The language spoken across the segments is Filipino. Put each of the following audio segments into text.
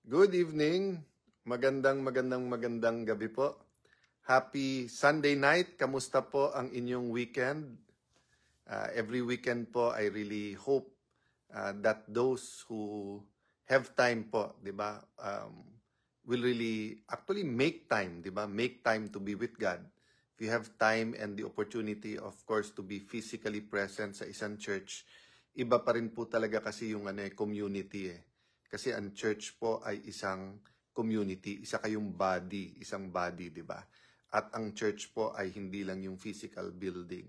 Good evening. Magandang gabi po. Happy Sunday night. Kamusta po ang inyong weekend? Every weekend po, I really hope that those who have time po, di ba, will really actually make time, di ba? Make time to be with God. If you have time and the opportunity, of course, to be physically present sa isang church, iba pa rin po talaga kasi yung community eh. Kasi ang church po ay isang community, isa kayong body, isang body, di ba? At ang church po ay hindi lang yung physical building.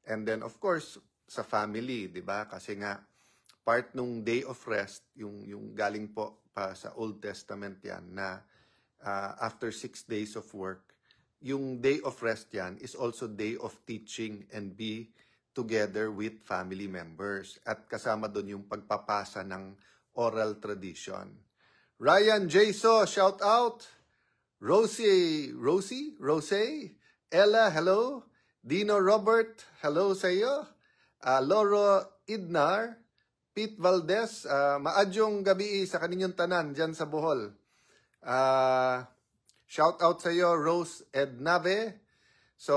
And then of course, sa family, di ba? Kasi nga, part nung day of rest, yung galing po pa sa Old Testament yan, na after 6 days of work, yung day of rest yan is also day of teaching and be together with family members. At kasama doon yung pagpapasa ng oral tradition. Ryan Jaso, shout out. Rosie, Ella, hello. Dino Robert, hello sa iyo. Loro Idnar, Pete Valdez, maadyong gabi sa kaninyong tanan dyan sa Bohol. Shout out sa iyo, Rose Ednave. So,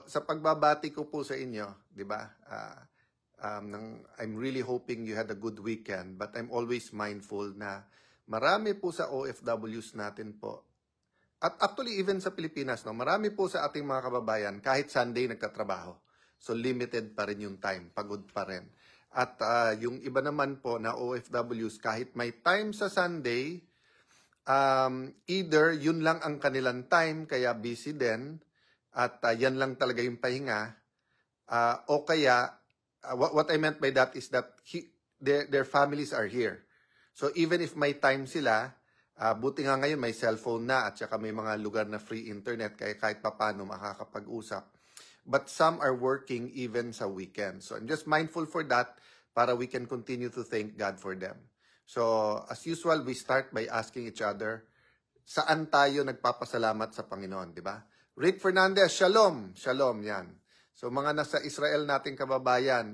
sa pagbabati ko po sa inyo, di ba? I'm really hoping you had a good weekend, but I'm always mindful na marami po sa OFWs natin po. At actually, even sa Pilipinas, no, marami po sa ating mga kababayan, kahit Sunday nagtatrabaho. So, limited pa rin yung time, pagod pa rin. At yung iba naman po na OFWs, kahit may time sa Sunday, either yun lang ang kanilang time, kaya busy din, at yan lang talaga yung pahinga, o kaya, what I meant by that is that their families are here. So even if may time sila, buti nga ngayon may cellphone na at saka may mga lugar na free internet kaya kahit papano makakapag-usap. But some are working even sa weekend. So I'm just mindful for that para we can continue to thank God for them. So as usual, we start by asking each other, saan tayo nagpapasalamat sa Panginoon, di ba? Rick Fernandez, shalom. Shalom, yan. So mga nasa Israel nating kababayan,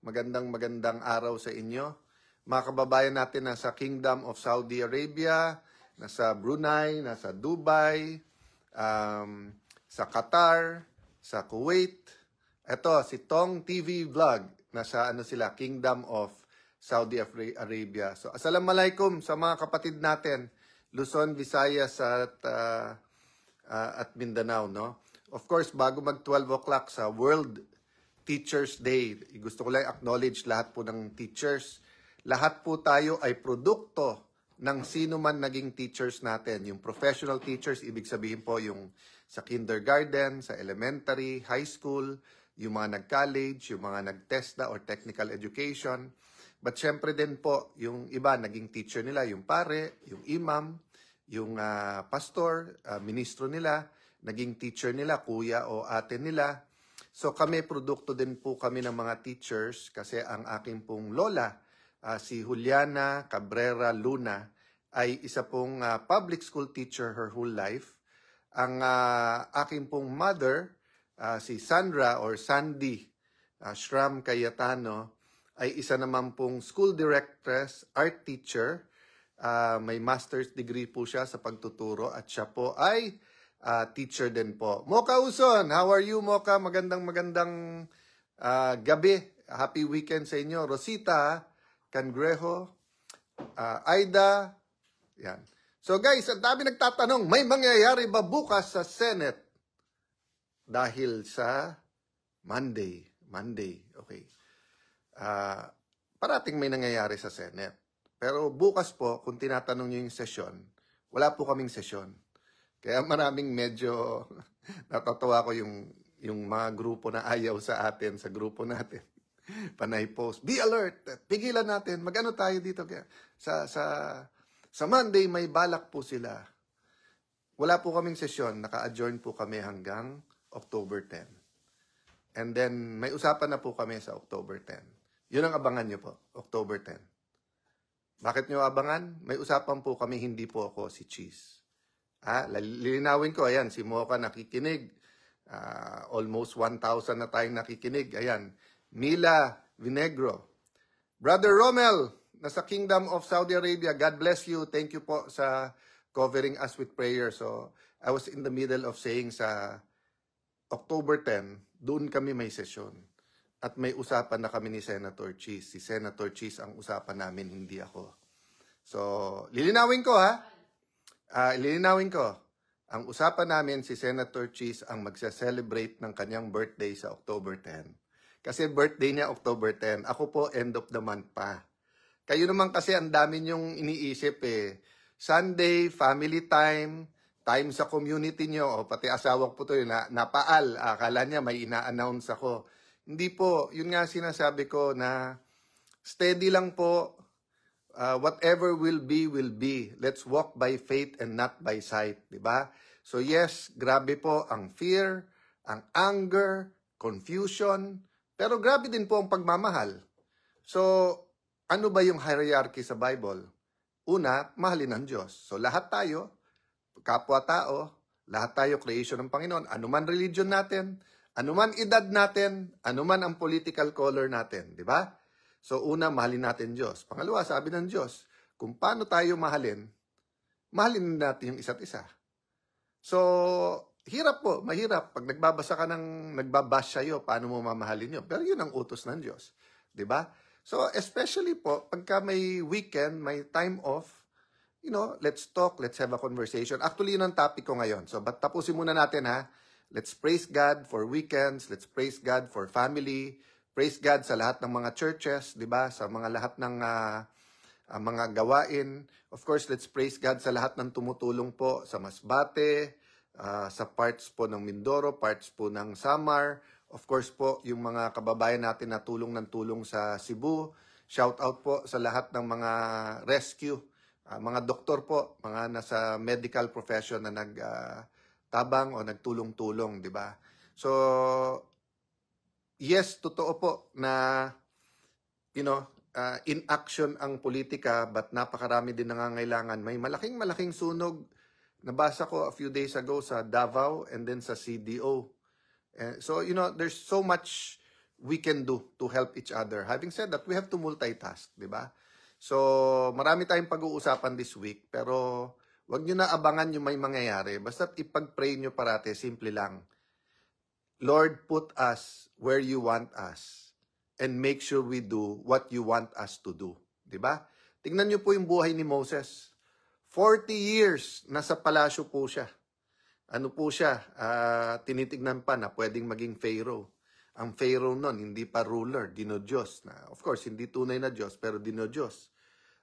magandang araw sa inyo. Mga kababayan natin nasa Kingdom of Saudi Arabia, nasa Brunei, nasa Dubai, sa Qatar, sa Kuwait. Ito, si Tong TV Vlog, nasa Kingdom of Saudi Arabia. So assalamualaikum sa mga kapatid natin, Luzon, Visayas at Mindanao, no? Of course, bago mag 12 o'clock sa World Teachers Day, gusto ko lang acknowledge lahat po ng teachers. Lahat po tayo ay produkto ng sino man naging teachers natin. Yung professional teachers, ibig sabihin po yung sa kindergarten, sa elementary, high school, yung mga nag-college, yung mga nag-TESDA or technical education. But syempre din po, yung iba naging teacher nila, yung pare, yung imam, yung pastor, ministro nila, naging teacher nila, kuya o ate nila. So kami, produkto din po kami ng mga teachers kasi ang aking pong lola, si Juliana Cabrera Luna, ay isa pong public school teacher her whole life. Ang aking pong mother, si Sandra or Sandy Shram Cayetano, ay isa naman pong school directress, art teacher. May master's degree po siya sa pagtuturo at siya po ay teacher din po. Mocha Uson, how are you, Mocha? Magandang gabi. Happy weekend sa inyo. Rosita Cangrejo, Aida. Yan. So guys, ang dami nagtatanong, may mangyayari ba bukas sa Senate? Dahil sa Monday. Okay. Parating may nangyayari sa Senate. Pero bukas po, kung tinatanong nyo yung sesyon, wala po kaming sesyon. Kaya maraming medyo natatawa ko yung mga grupo na ayaw sa atin, sa grupo natin. Panay post, be alert, pigilan natin, mag-ano tayo dito. Kaya sa Monday, may balak po sila. Wala po kaming sesyon, naka-adjourn po kami hanggang October 10. And then, may usapan na po kami sa October 10. Yun ang abangan nyo po, October 10. Bakit nyo abangan? May usapan po kami, hindi po ako si Cheese. Lilinawin ko, ayan, si Mocha nakikinig. Almost 1,000 na tayong nakikinig. Ayan, Mila Vinegro. Brother Romel, nasa Kingdom of Saudi Arabia, God bless you. Thank you po sa covering us with prayer. So, I was in the middle of saying sa October 10, doon kami may sesyon. At may usapan na kami ni Senator Cheese. Si Senator Cheese ang usapan namin, hindi ako. So, lilinawin ko ha. Lilinawin ko. Ang usapan namin, si Senator Cheese ang magse-celebrate ng kanyang birthday sa October 10. Kasi birthday niya October 10. Ako po, end of the month pa. Kayo naman kasi ang dami niyong iniisip eh. Sunday, family time, time sa community niyo. O, pati asawa ko po to napaal. Akala niya may ina-announce ako. Hindi po. Yun nga sinasabi ko na steady lang po. Whatever will be, will be. Let's walk by faith and not by sight. Diba? So yes, grabe po ang fear, ang anger, confusion, pero grabe din po ang pagmamahal. So, ano ba yung hierarchy sa Bible? Una, mahalin ng Diyos. So, lahat tayo, kapwa-tao, lahat tayo creation ng Panginoon. Anuman religion natin, anuman edad natin, anuman ang political color natin. Di ba? So, una, mahalin natin Diyos. Pangalawa, sabi ng Diyos, kung paano tayo mahalin natin yung isa't isa. So, hirap po, mahirap. Pag nagbabasa ka nagbabash sa'yo, paano mo mamahalin yun? Pero yun ang utos ng Diyos. Diba? So, especially po, pagka may weekend, may time off, let's talk, let's have a conversation. Actually, yun ang topic ko ngayon. So, but tapusin muna natin ha. Let's praise God for weekends. Let's praise God for family. Praise God sa lahat ng mga churches, diba? Sa mga lahat ng mga gawain. Of course, let's praise God sa lahat ng tumutulong po sa Masbate, sa parts po ng Mindoro, parts po ng Samar. Of course po, yung mga kababayan natin na tulong ng tulong sa Cebu. Shout out po sa lahat ng mga rescue, mga doktor po, mga nasa medical profession na nagtabang o nagtulong-tulong, di ba? So, yes, totoo po na, in action ang politika, but napakarami din nangangailangan. May malaking sunog. Nabasa ko a few days ago sa Davao and then sa CDO. So, there's so much we can do to help each other. Having said that, we have to multitask, di ba? So, marami tayong pag-uusapan this week, pero wag nyo na abangan yung may mangyayari. Basta't ipag-pray nyo parate, simple lang. Lord, put us where you want us and make sure we do what you want us to do. Di ba? Tingnan nyo po yung buhay ni Moses. 40 years, nasa palasyo po siya. Ano po siya? Tinitignan pa na pwedeng maging Pharaoh. Ang Pharaoh nun, hindi pa ruler, dino-Diyos. Of course, hindi tunay na Diyos, pero dino-Diyos.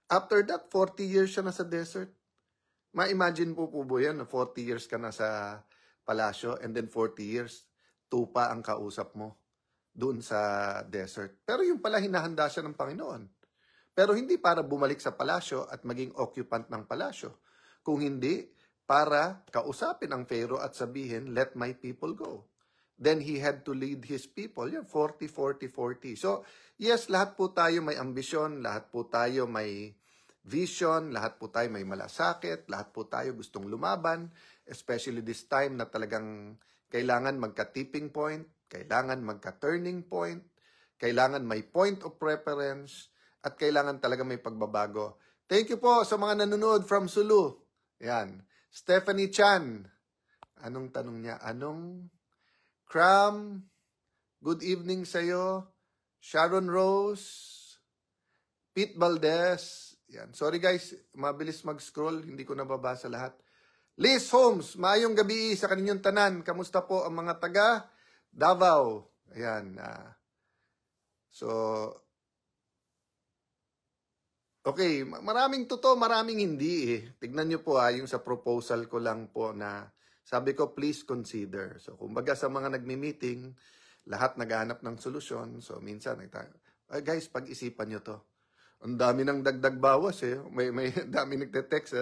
After that, 40 years siya nasa desert. Ma-imagine po yan, 40 years ka na sa palasyo, and then 40 years, tupa ang kausap mo doon sa desert. Pero yung pala, hinahanda siya ng Panginoon. Pero hindi para bumalik sa palasyo at maging occupant ng palasyo. Kung hindi, para kausapin ang Pharaoh at sabihin, let my people go. Then he had to lead his people. 40. So, yes, lahat po tayo may ambisyon, lahat po tayo may vision, lahat po tayo may malasakit, lahat po tayo gustong lumaban, especially this time na talagang kailangan magka-tipping point, kailangan magka-turning point, kailangan may point of preference, at kailangan talaga may pagbabago. Thank you po sa mga nanonood from Sulu. Yan. Stephanie Chan. Anong tanong niya? Cram, good evening sa'yo. Sharon Rose. Pete Valdez. Yan. Sorry guys, mabilis mag-scroll. Hindi ko nababasa lahat. Liz Holmes, maayong gabi sa kaninyong tanan. Kamusta po ang mga taga Davao? Ayan. Okay, maraming totoo, maraming hindi eh. Tignan nyo po yung sa proposal ko lang po na sabi ko, please consider. So, kumbaga sa mga nagmi-meeting, lahat naghahanap ng solusyon. So, minsan, guys, pag-isipan nyo to. Ang dami ng dagdag bawas eh. May dami nagte-text,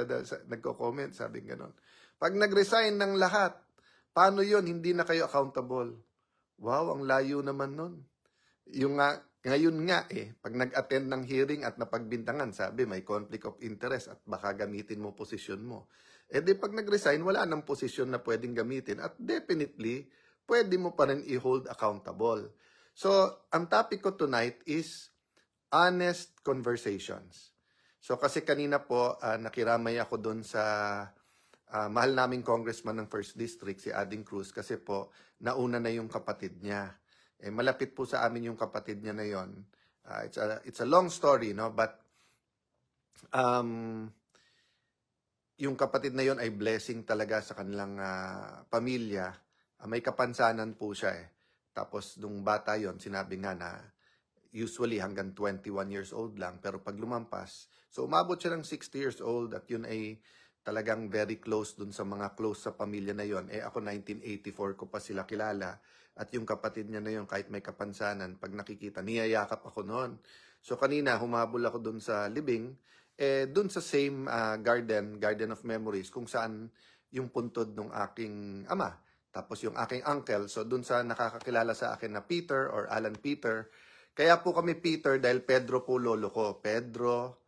nagko-comment, sabi gano'n. Pag nag-resign ng lahat, paano yon? Hindi na kayo accountable. Wow, ang layo naman nun. Yung ngayon nga pag nag-attend ng hearing at napagbintangan, sabi may conflict of interest at baka gamitin mo posisyon mo. Di pag nag-resign, wala nang posisyon na pwedeng gamitin at definitely, pwede mo pa rin i-hold accountable. So, ang topic ko tonight is honest conversations. So kasi kanina po, nakiramay ako doon sa mahal naming congressman ng 1st District, si Ading Cruz, kasi po, nauna na yung kapatid niya. Malapit po sa amin yung kapatid niya na yon. It's a long story, no? But yung kapatid na yon ay blessing talaga sa kanilang pamilya. May kapansanan po siya eh. Tapos nung bata yon, sinabi nga na usually hanggang 21 years old lang. Pero pag lumampas, so umabot siya ng 60 years old at yun ay talagang very close dun sa mga close sa pamilya na yon. Ako 1984 ko pa sila kilala. At yung kapatid niya na yon, kahit may kapansanan, pag nakikita, niyayakap ako noon. So kanina, humabol ako dun sa libing. Dun sa same garden of memories, kung saan yung puntod ng aking ama. Tapos yung aking uncle, so dun sa nakakakilala sa akin na Peter or Alan Peter. Kaya po kami Peter dahil Pedro po lolo ko. Pedro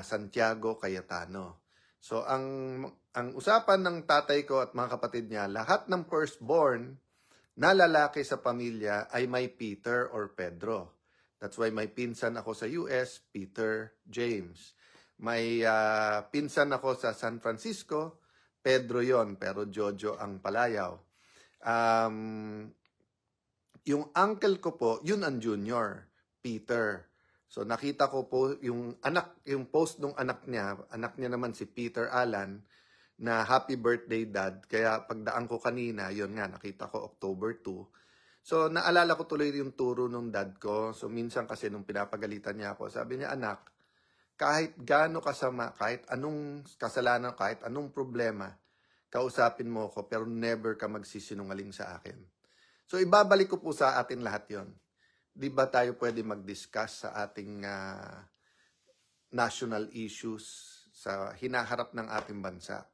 Santiago Cayetano. So ang usapan ng tatay ko at mga kapatid niya, lahat ng firstborn na lalaki sa pamilya ay may Peter or Pedro. That's why may pinsan ako sa US, Peter James. May pinsan ako sa San Francisco, Pedro yon, pero Jojo ang palayaw. Yung uncle ko po, yun ang junior, Peter. So nakita ko po yung post ng anak niya naman si Peter Alan, na happy birthday dad. Kaya pagdaan ko kanina, yun nga, nakita ko October 2. So, naalala ko tuloy yung turo ng dad ko. So, minsan kasi nung pinapagalitan niya ako, sabi niya, anak, kahit gaano kasama, kahit anong kasalanan, kahit anong problema, kausapin mo ako, pero never ka magsisinungaling sa akin. So, ibabalik ko po sa atin lahat yon. Di ba tayo pwede mag-discuss sa ating national issues sa hinaharap ng ating bansa?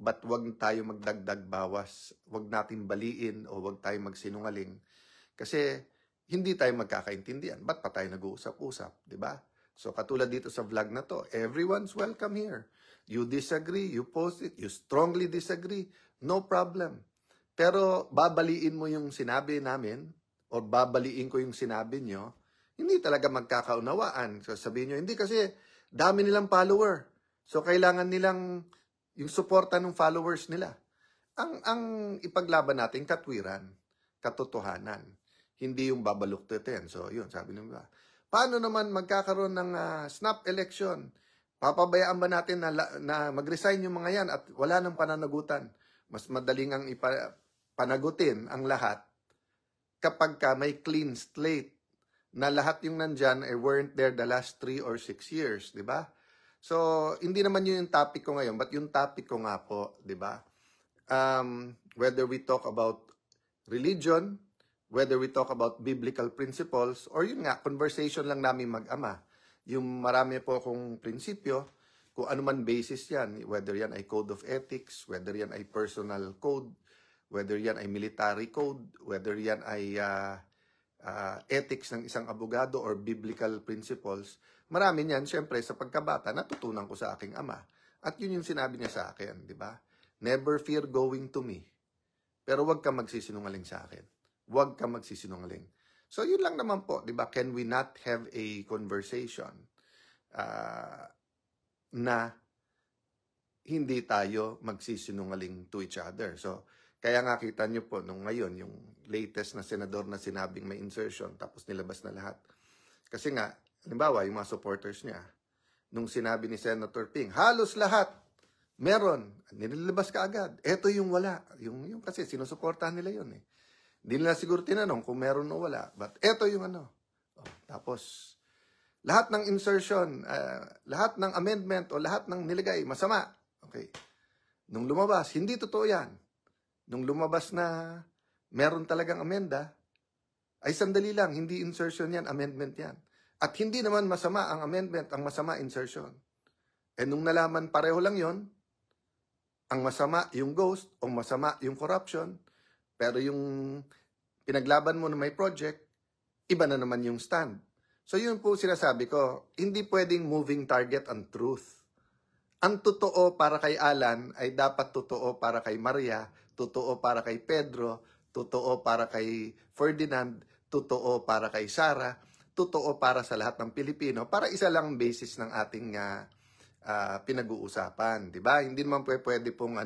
But wag tayo magdagdag bawas, wag natin baliin o wag tayo magsinungaling. Kasi hindi tayo magkakaintindihan. Ba't pa tayo nag-uusap-usap, di ba? So katulad dito sa vlog na to, everyone's welcome here. You disagree, you post it, you strongly disagree, no problem. Pero babaliin mo yung sinabi namin o babaliin ko yung sinabi nyo, hindi talaga magkakaunawaan. So sabihin nyo, hindi kasi dami nilang follower. So kailangan nilang yung suporta ng followers nila. Ang ipaglaban natin, katwiran, katotohanan. Hindi yung babaluktutin. So, yun, sabi nila. Paano naman magkakaroon ng snap election? Papabayaan ba natin na mag-resign yung mga yan at wala nang pananagutan? Mas madaling ang panagutin ang lahat kapag may clean slate na lahat yung nandyan weren't there the last 3 or 6 years, di ba? So, hindi naman yun yung topic ko ngayon, but yung topic ko nga po, di ba? Whether we talk about religion, whether we talk about biblical principles, or yun nga, conversation lang namin mag-ama. Yung marami po akong prinsipyo, kung ano man basis yan, whether yan ay code of ethics, whether yan ay personal code, whether yan ay military code, whether yan ay ethics ng isang abogado or biblical principles, marami niyan, syempre, sa pagkabata, natutunan ko sa aking ama. At yun yung sinabi niya sa akin, di ba? Never fear going to me. Pero wag ka magsisinungaling sa akin. Wag ka magsisinungaling. So, yun lang naman po, di ba? Can we not have a conversation na hindi tayo magsisinungaling to each other? So, kaya nga kita nyo po, nung ngayon, yung latest na senador na sinabing may insertion, tapos nilabas na lahat. Kasi nga, halimbawa, yung mga supporters niya, nung sinabi ni Senator Ping, halos lahat, meron, nililabas ka agad. Ito yung wala. Yung kasi, sinusuportahan nila yun eh. Hindi nila siguro tinanong kung meron o wala. But ito yung ano. Tapos, lahat ng insertion, lahat ng amendment o lahat ng nilagay, masama. Okay. Nung lumabas, hindi totoo yan. Nung lumabas na meron talagang amenda, ay sandali lang, hindi insertion yan, amendment yan. At hindi naman masama ang amendment, ang masama insertion. Nung nalaman pareho lang yon, ang masama yung ghost, o masama yung corruption, pero yung pinaglaban mo na may project, iba na naman yung stand. So yun po sinasabi ko, hindi pwedeng moving target ang truth. Ang totoo para kay Alan ay dapat totoo para kay Maria, totoo para kay Pedro, totoo para kay Ferdinand, totoo para kay Sarah, totoo para sa lahat ng Pilipino, para isa lang ang basis ng ating pinag-uusapan, di ba? Hindi naman pwede pong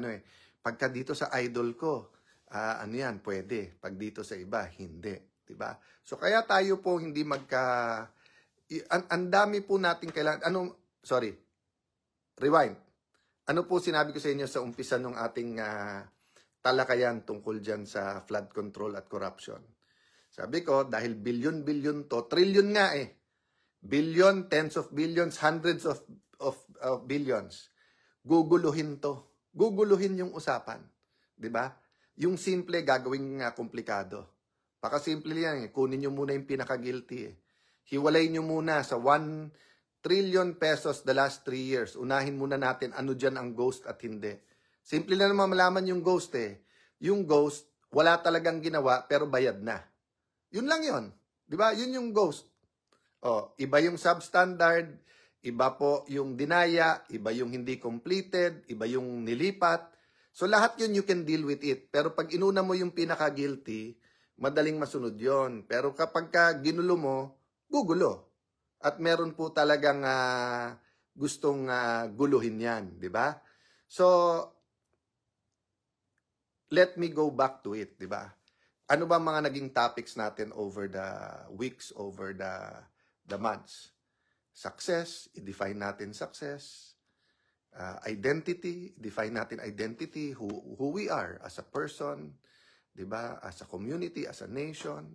pagka dito sa idol ko, ano yan, pwede. Pag dito sa iba, hindi, di ba? So kaya tayo po hindi ang dami po natin kailangan, rewind. Ano po sinabi ko sa inyo sa umpisa ng ating talakayan tungkol dyan sa flood control at corruption? Sabi ko, dahil bilyon-bilyon to, trillion nga billion, tens of billions, hundreds of billions. Guguluhin to. Guguluhin yung usapan. Di ba? Yung simple, gagawing komplikado. Pakasimple yan. Kunin nyo muna yung pinaka-guilty. Hiwalay nyo muna sa 1 trillion pesos the last 3 years. Unahin muna natin ano dyan ang ghost at hindi. Simple na naman malaman yung ghost Yung ghost, wala talagang ginawa pero bayad na. Yun lang yun. Di ba? Yun yung ghost. Iba yung substandard, iba po yung dinaya, iba yung hindi completed, iba yung nilipat. So lahat yun you can deal with it. Pero pag inuna mo yung pinaka-guilty, madaling masunod yon. Pero kapag ginulo mo, gugulo. At meron po talagang gustong guluhin yan, di ba? So, let me go back to it, di ba? Ano ba mga naging topics natin over the weeks, over the months? Success, i-define natin success. Identity, define natin identity, who we are as a person, di ba? As a community, as a nation.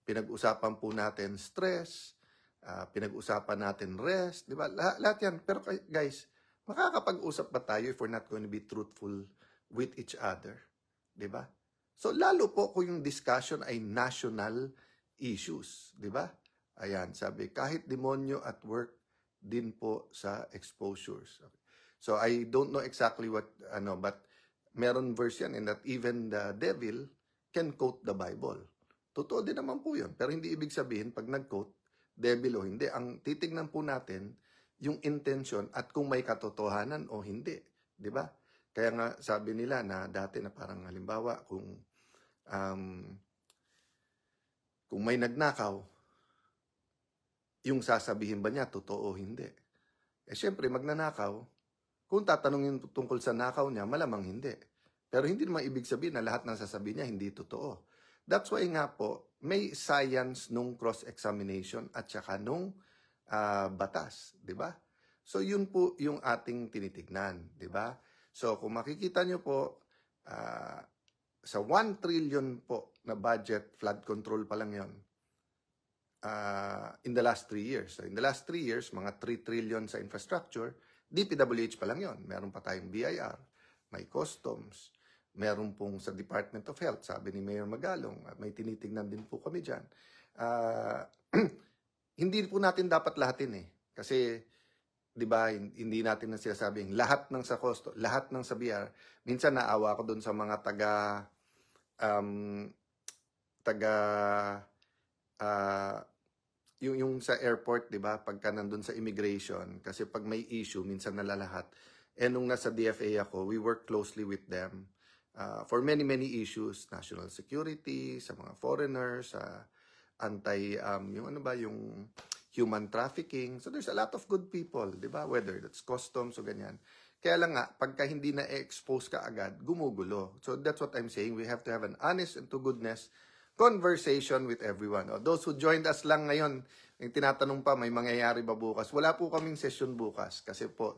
Pinag-usapan po natin stress, pinag-usapan natin rest, di ba? Lahat yan. Pero guys, makakapag-usap ba tayo if we're not going to be truthful with each other? Di ba? So, lalo po kung yung discussion ay national issues, di ba? Ayan, sabi, kahit demonyo at work din po sa exposures. Okay. So, I don't know exactly what, but meron verse yan in that even the devil can quote the Bible. Totoo din naman po yun. Pero hindi ibig sabihin, pag nag-quote, devil o hindi. Ang titignan po natin, yung intention at kung may katotohanan o hindi. Di ba? Kaya nga sabi nila na dati na parang halimbawa kung may nagnakaw, yung sasabihin ba niya totoo o hindi? Siyempre magnanakaw, kung tatanungin tungkol sa nakaw niya, malamang hindi. Pero hindi naman ibig sabihin na lahat ng sasabihin niya hindi totoo. That's why nga po, may science nung cross-examination at saka nung batas, di ba? So yun po yung ating tinitignan, di ba? So kung makikita nyo po, sa 1 trillion po na budget, flood control pa lang yun, in the last 3 years. So in the last 3 years, mga 3 trillion sa infrastructure, DPWH pa lang yun. Meron pa tayong BIR, may customs, meron pong sa Department of Health, sabi ni Mayor Magalong, may tinitignan din po kami dyan. Hindi po natin dapat lahatin kasi, di ba, hindi natin na sinasabing lahat ng sa costo, lahat ng sa BIR. Minsan naawa ko doon sa mga yung sa airport, di ba, pagka nandun sa immigration, kasi pag may issue, minsan nalalahat. Nung nasa DFA ako, we work closely with them for many issues, national security, sa mga foreigners, yung human trafficking. So there's a lot of good people, di ba, whether that's customs o ganyan. Kaya lang nga, pagka hindi na-expose ka agad, gumugulo. So that's what I'm saying. We have to have an honest and to goodness conversation with everyone. Those who joined us lang ngayon, yung tinatanong pa, may mangyayari ba bukas? Wala po kaming session bukas kasi po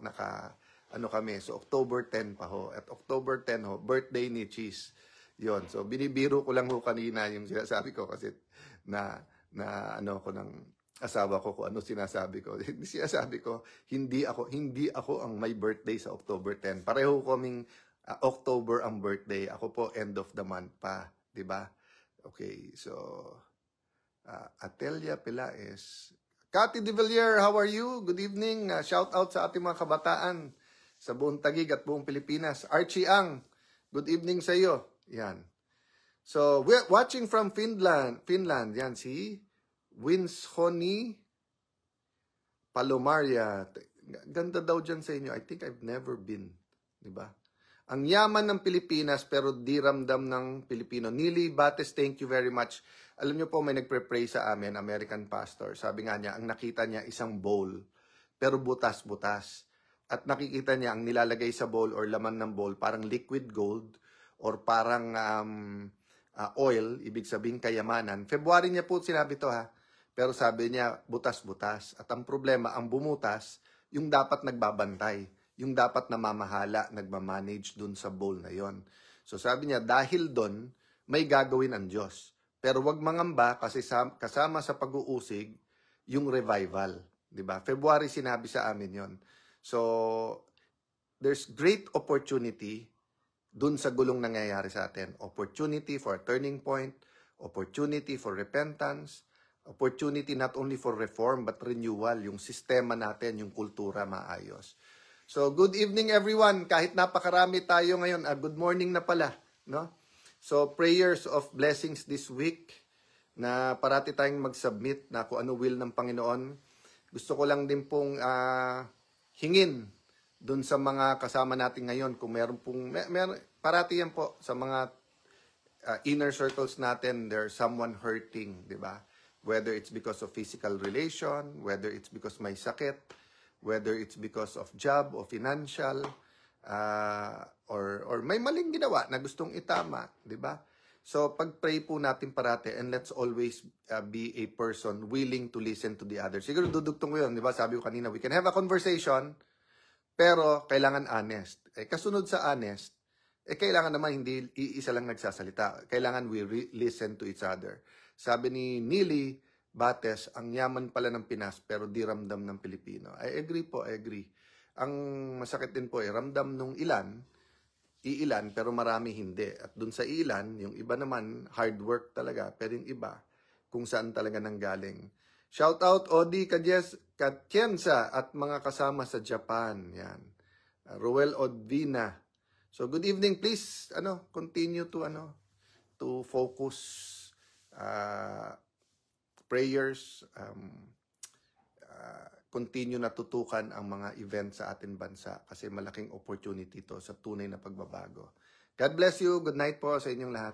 kami. So October 10 pa ho. At October 10 ho, birthday ni Cheese. Yon. So binibiro ko lang ho kanina yung sinasabi ko kasi ko ng asawa ko kung ano sinasabi ko. Sinasabi ko, hindi ako ang may birthday sa October 10. Pareho kaming October ang birthday. Ako po end of the month pa, 'di ba? Okay, so Atelia Pelaez. Cathy De Villiers, how are you? Good evening. Shout out sa ating mga kabataan sa buong Taguig at buong Pilipinas. Archie Ang, good evening sa iyo. Yan. So, we're watching from Finland. Yan, si Winshoni Palomaria. Ganda daw dyan sa inyo. I think I've never been. Diba? Ang yaman ng Pilipinas pero di ramdam ng Pilipino. Nili Bates, thank you very much. Alam niyo po, may nagpre-pray sa amin, American pastor. Sabi nga niya, ang nakita niya isang bowl, pero butas-butas. At nakikita niya ang nilalagay sa bowl or laman ng bowl, parang liquid gold or parang oil, ibig sabihin kayamanan. February niya po sinabi to ha. Pero sabi niya, butas-butas. At ang problema, ang bumutas, yung dapat nagbabantay, yung dapat namamahala, nagmamanage dun sa bowl na yon. So sabi niya, dahil dun, may gagawin ang Diyos. Pero wag mangamba kasi kasama sa pag-uusig, yung revival. Diba? February sinabi sa amin yon. So, there's great opportunity dun sa gulong nangyayari sa atin. Opportunity for a turning point, opportunity for repentance, opportunity not only for reform but renewal, yung sistema natin, yung kultura maayos. So, good evening everyone. Kahit napakarami tayo ngayon, good morning na pala, no? So, prayers of blessings this week na parati tayong mag-submit na kung ano will ng Panginoon. Gusto ko lang din pong hingin dun sa mga kasama natin ngayon kung meron pong parati yan po sa mga inner circles natin, there's someone hurting, di ba? Whether it's because of physical relation, whether it's because may sakit, whether it's because of job o financial, or may maling ginawa na gustong itama, di ba? So, pag-pray po natin parati and let's always be a person willing to listen to the other. Siguro dudugtong ko yun, di ba? Sabi ko kanina, we can have a conversation, pero kailangan honest. Kasunod sa honest, kailangan naman hindi iisa lang nagsasalita. Kailangan we listen to each other. Sabi ni Nili Bates, ang yaman pala ng Pinas, pero di ramdam ng Pilipino. I agree po, I agree. Ang masakit din po ramdam nung ilan, iilan, pero marami hindi. At dun sa ilan, yung iba naman, hard work talaga. Pero yung iba, kung saan talaga nanggaling. Shout out, Odi Katienza at mga kasama sa Japan. Yan. Ruel Odvina. So, good evening. Please, continue to focus prayers, continue na tutukan ang mga event sa ating bansa kasi malaking opportunity to sa tunay na pagbabago. God bless you. Good night po sa inyong lahat.